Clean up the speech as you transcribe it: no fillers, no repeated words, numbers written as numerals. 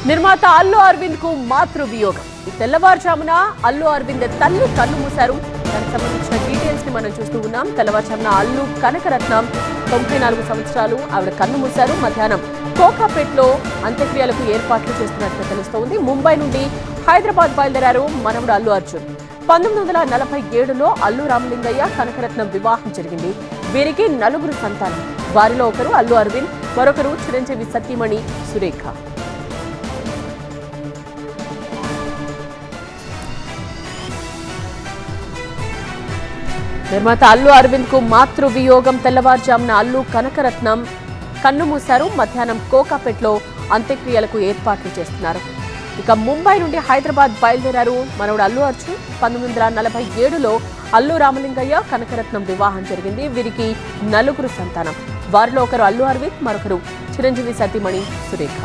నిర్మాత అల్లు అరవింద్ కు మాతృ వియోగం. తెల్లవారుజామున అల్లు అరవింద్ తల్లి కన్ను మూశారు. దానికి సంబంధించిన డీటెయిల్స్ ని మనం చూస్తూ ఉన్నాం. తెల్లవారుజామున అల్లు కనకరత్నం 94 సంవత్సరాలు ఆవిడ కన్ను మూశారు. మధ్యాహ్నం కోకాపేట్లో అంత్యక్రియలకు ఏర్పాట్లు చేస్తున్నట్లు తెలుస్తోంది. ముంబై నుండి హైదరాబాద్ బయలుదేరారు మనవడు అల్లు అర్జున్. 1947లో అల్లు రామలింగయ్య కనకరత్నం వివాహం జరిగింది. వీరికి 4 సంతానం. వారిలో ఒకరు అల్లు అరవింద్, మరొకరు చిరంజీవి సతీమణి సురేఖ. నిర్మాత అల్లు అరవింద్ కు మాతృ వియోగం. తెల్లవారుజామున అల్లు కనకరత్నం కన్ను మూశారు. మధ్యాహ్నం కోకాపేట్లో అంత్యక్రియలకు ఏర్పాట్లు చేస్తున్నారు. ఇక ముంబై నుండి హైదరాబాద్ బయలుదేరారు మనవడు అల్లు అర్జున్. 1947లో అల్లు రామలింగయ్య కనకరత్నం వివాహం జరిగింది. వీరికి 4 సంతానం. వారిలో ఒకరు అల్లు అరవింద్, మరొకరు చిరంజీవి సతీమణి సురేఖ.